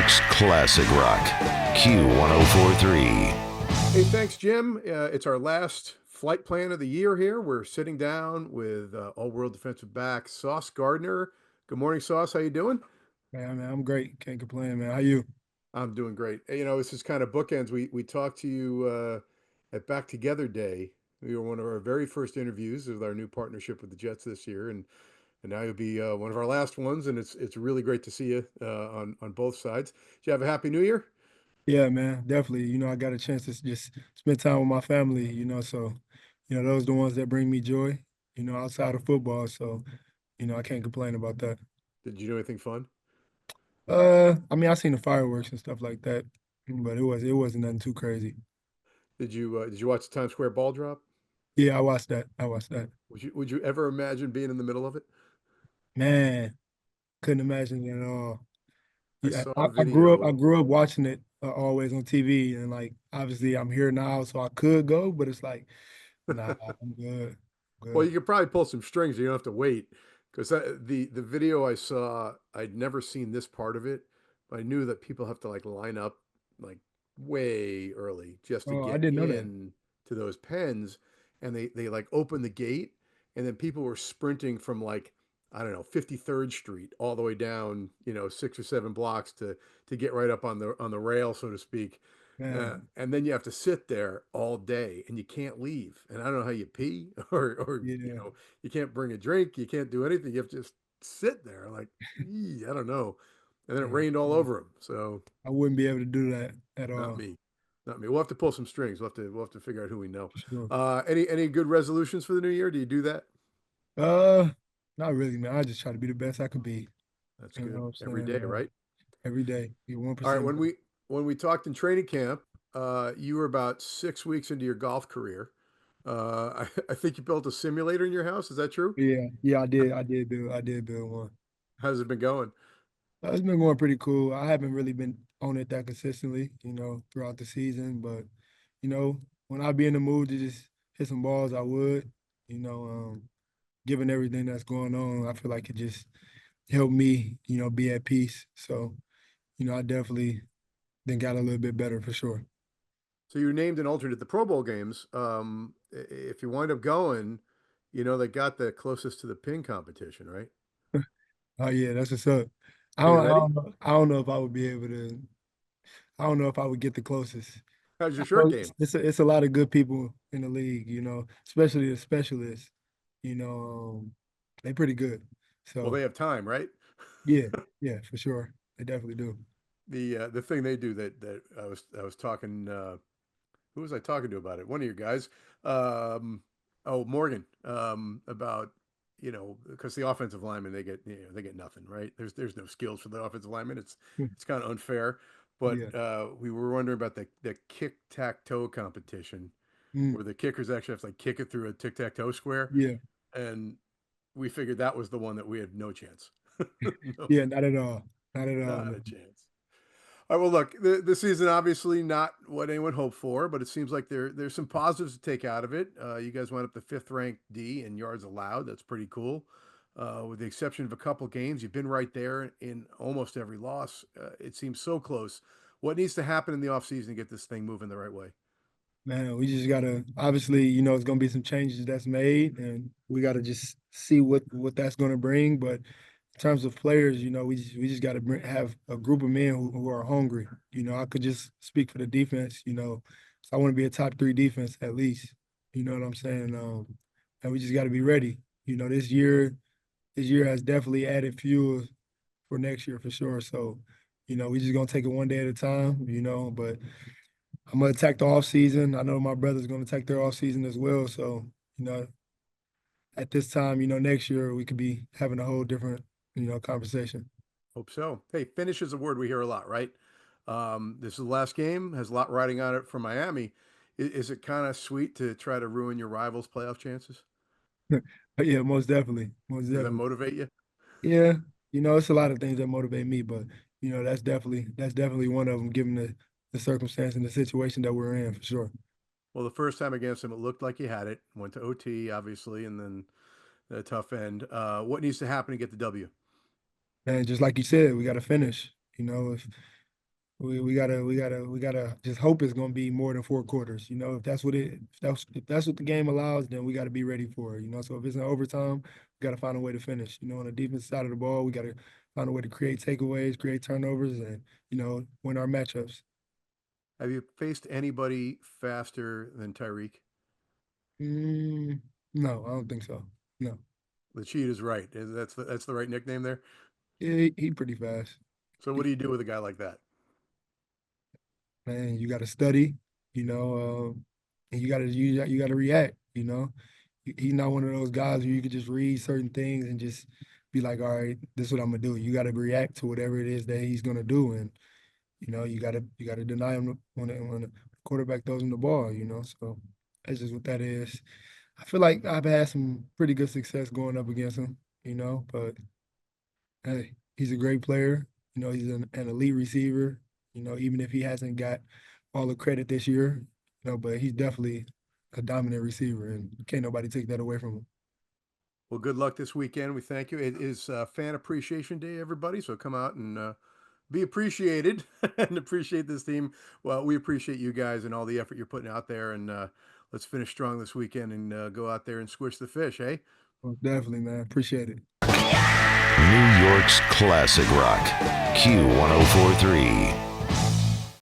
York's classic rock, Q1043. Hey, thanks, Jim. It's our last flight plan of the year here. We're sitting down with all-world defensive back Sauce Gardner. Good morning, Sauce. How you doing? Man, I'm great. Can't complain, man. How you? I'm doing great. Hey, this is kind of bookends. We talked to you at Back Together Day. You were one of our very first interviews with our new partnership with the Jets this year, and now you'll be one of our last ones. And it's really great to see you on both sides. Did you have a happy New Year? Yeah, man, definitely. I got a chance to just spend time with my family, so, those are the ones that bring me joy, outside of football. So, I can't complain about that. Did you do anything fun? I mean, I seen the fireworks and stuff like that, but it wasn't nothing too crazy. Did you watch the Times Square ball drop? Yeah, I watched that. I watched that. Would you ever imagine being in the middle of it? Man, couldn't imagine it at all. I Yeah, saw I, a I grew up I video. grew up watching it always on TV, and like obviously I'm here now, so I could go, but it's like, nah, I'm good. Well, Good. you could probably pull some strings. You don't have to wait because the video I saw, I'd never seen this part of it, but I knew that people have to like line up like way early just to Oh, I get didn't know that. in to those pens, and they like open the gate, and then people were sprinting from like I don't know 53rd Street all the way down 6 or 7 blocks to get right up on the rail, so to speak. Man, And then you have to sit there all day and you can't leave. And I don't know how you pee or yeah, you can't bring a drink, you can't do anything. You have to just sit there like, I don't know. And then it man, rained all over him. So I wouldn't be able to do that at not all. me. Not me. We'll have to pull some strings. We'll have to figure out who we know. For sure. Any good resolutions for the new year? Do you do that? Uh, Not really, man. I just try to be the best I could be. That's You know good. what I'm Every saying? day, right? Every day, be one All right. percent When better. we talked in training camp, you were about 6 weeks into your golf career. I think you built a simulator in your house. Is that true? Yeah, yeah, I did build one. How's it been going? It's been going pretty cool. I haven't really been on it that consistently, throughout the season, but when I be in the mood to just hit some balls, I would. You know, um, Given everything that's going on, I feel like it just helped me, be at peace. So, I definitely then got a little bit better for sure. So you named an alternate at the Pro Bowl games. If you wind up going, they got the closest to the pin competition, right? Oh yeah, that's what's up. I Are you don't, I ready? don't know. I don't know if I would be able to. I don't know if I would get the closest. How's your I short know game? it's a lot of good people in the league, especially the specialists. They pretty good. Well, So they have time, right? yeah, yeah, for sure, they definitely do. The thing they do that I was talking who was I talking to about it? One of your guys. Um, oh, Morgan. About because the offensive linemen they get nothing, right? There's no skills for the offensive linemen. It's kind of unfair. But Yeah, we were wondering about the kick tack toe competition mm, where the kickers actually have to like kick it through a tic tac toe square, yeah, and we figured that was the one that we had no chance. No, yeah. Not at all. Not at all, not a man. chance. All right, well, look, the season obviously not what anyone hoped for, but it seems like there's some positives to take out of it. You guys went up the fifth ranked D in yards allowed. That's pretty cool. With the exception of a couple games, you've been right there in almost every loss. It seems so close. What needs to happen in the offseason to get this thing moving the right way? Man, we just gotta obviously, it's gonna be some changes that's made, and we gotta just see what that's gonna bring. But in terms of players, we just gotta have a group of men who are hungry. I could just speak for the defense. So I want to be a top three defense at least. You know what I'm saying? And we just got to be ready. This year has definitely added fuel for next year for sure. So, we just gonna take it one day at a time. But I'm gonna attack the off season. I know my brother's gonna attack their off season as well. So, you know, at this time, next year we could be having a whole different, conversation. Hope so. Hey, finish is a word we hear a lot, right? This is the last game, has a lot riding on it for Miami. Is it kind of sweet to try to ruin your rivals' playoff chances? But yeah, most definitely, most Does that definitely. motivate you? Yeah, it's a lot of things that motivate me, but that's definitely one of them, given the circumstance and the situation that we're in for sure. Well, the first time against him, it looked like you had it. Went to OT, obviously, and then the tough end. What needs to happen to get the W? And just like you said, we got to finish. we gotta just hope it's gonna be more than 4 quarters. You know, if that's what the game allows, then we gotta be ready for it. You know, so if it's in overtime, we gotta find a way to finish. You know, on the defense side of the ball, we gotta find a way to create takeaways, create turnovers, and win our matchups. Have you faced anybody faster than Tyreek? Mm, no, I don't think so. No, The cheat is right. That's the right nickname there. yeah, he pretty fast. So what do you do with a guy like that? Man, you gotta study. You know, and you gotta react. You know, he's not one of those guys where you could just read certain things and just be like, all right, this is what I'm gonna do. You gotta react to whatever it is that he's gonna do, and you gotta deny him when the quarterback throws him the ball. You know, so that's just what that is. I feel like I've had some pretty good success going up against him. But hey, he's a great player. He's an elite receiver. Even if he hasn't got all the credit this year, but he's definitely a dominant receiver, and can't nobody take that away from him. Well, good luck this weekend. We thank you. It is Fan Appreciation Day, everybody. So come out and be appreciated and appreciate this team. Well, we appreciate you guys and all the effort you're putting out there. And let's finish strong this weekend and go out there and squish the fish, eh? Well, definitely, man. Appreciate it. New York's classic rock, Q1043.